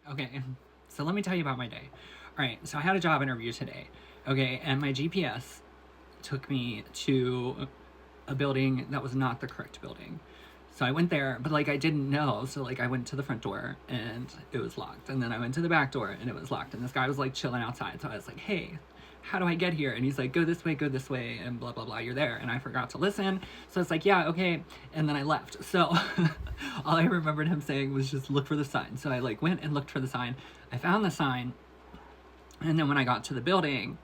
Okay, so let me tell you about my day. All right, so I had a job interview today. Okay, and my GPS took me to a building that was not the correct building. So I went there, but like I didn't know. So like I went to the front door and it was locked. And then I went to the back door and it was locked. And this guy was like chilling outside. So I was like, hey, how do I get here? And he's like, go this way, and blah, blah, blah, you're there. And I forgot to listen. So it's like, yeah, okay. And then I left. So all I remembered him saying was just look for the sign. So I like went and looked for the sign. I found the sign. And then when I got to the building,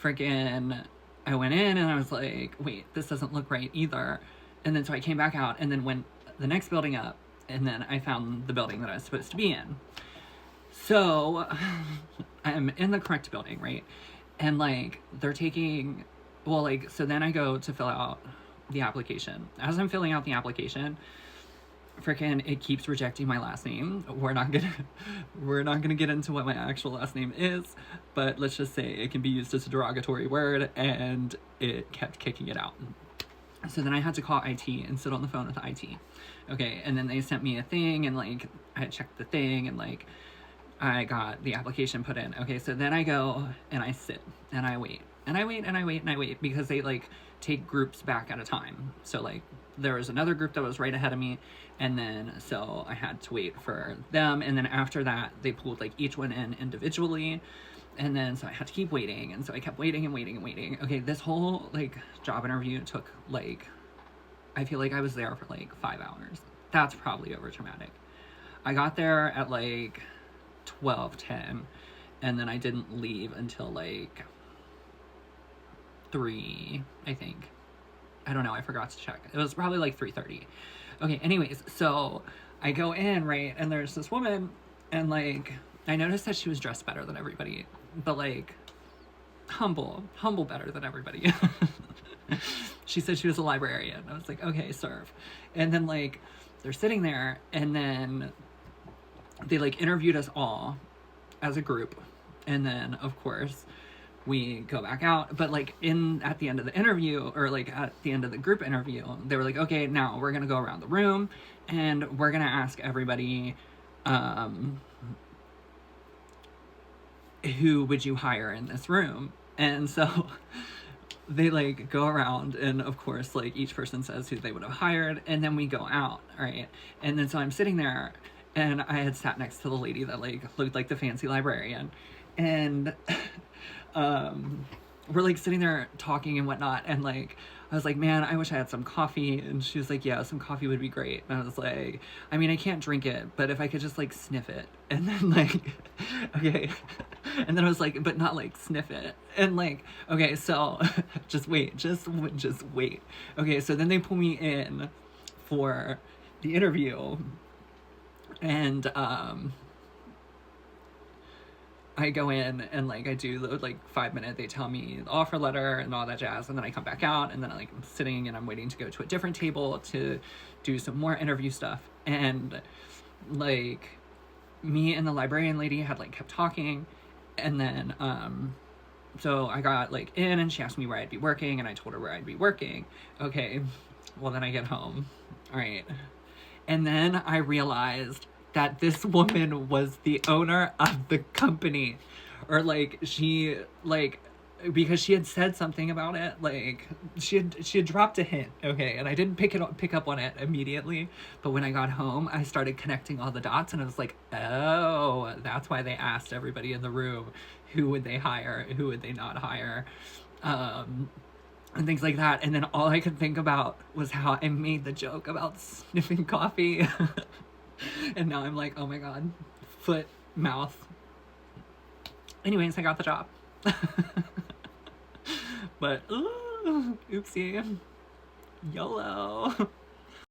freaking, I went in and I was like, wait, this doesn't look right either. And then so I came back out and then went the next building up. And then I found the building that I was supposed to be in. So I'm in the correct building, right? And like they're taking, well, like, so then I go to fill out the application. As I'm filling out the application, freaking it keeps rejecting my last name. We're not gonna get into what my actual last name is, but let's just say it can be used as a derogatory word, and it kept kicking it out. So then I had to call IT and sit on the phone with IT. Okay, and then they sent me a thing, and like I checked the thing, and like I got the application put in. Okay, so then I go and I sit and I wait and I wait and I wait and I wait because they like take groups back at a time. So like there was another group that was right ahead of me, and then so I had to wait for them, and then after that they pulled like each one in individually, and then so I had to keep waiting, and so I kept waiting and waiting and waiting. Okay, this whole like job interview took like, I feel like I was there for like 5 hours. That's probably over dramatic. I got there at like 12:10, and then I didn't leave until like 3, I think. I don't know, I forgot to check. It was probably like 3:30. Okay, anyways, so I go in, right, and there's this woman, and like I noticed that she was dressed better than everybody, but like humble better than everybody. She said she was a librarian. I was like, okay, serve. And then like they're sitting there, and then they like interviewed us all as a group, and then of course we go back out. But like in at the end of the interview, or like at the end of the group interview, they were like, okay, now we're gonna go around the room and we're gonna ask everybody, who would you hire in this room? And so they like go around, and of course like each person says who they would have hired, and then we go out, right? And then so I'm sitting there, and I had sat next to the lady that like looked like the fancy librarian, and we're like sitting there talking and whatnot, and like I was like, man, I wish I had some coffee. And she was like, yeah, some coffee would be great. And I was like, I mean, I can't drink it, but if I could just like sniff it. And then like, okay. And then I was like, but not like sniff it. And like, okay, so just wait, just wait. Okay, so then they pull me in for the interview, and I go in and like I do the like 5 minute, they tell me the offer letter and all that jazz, and then I come back out, and then like I'm sitting and I'm waiting to go to a different table to do some more interview stuff. And like me and the librarian lady had like kept talking, and then so I got like in, and she asked me where I'd be working, and I told her where I'd be working. Okay, well then I get home, all right, and then I realized that this woman was the owner of the company. Or like she like, because she had said something about it, like she had dropped a hint, okay, and I didn't pick up on it immediately, but when I got home I started connecting all the dots, and I was like, oh, that's why they asked everybody in the room who would they hire, who would they not hire, and things like that. And then all I could think about was how I made the joke about sniffing coffee. And now I'm like, oh my god, foot, mouth. Anyways, I got the job. But, ooh, oopsie. YOLO.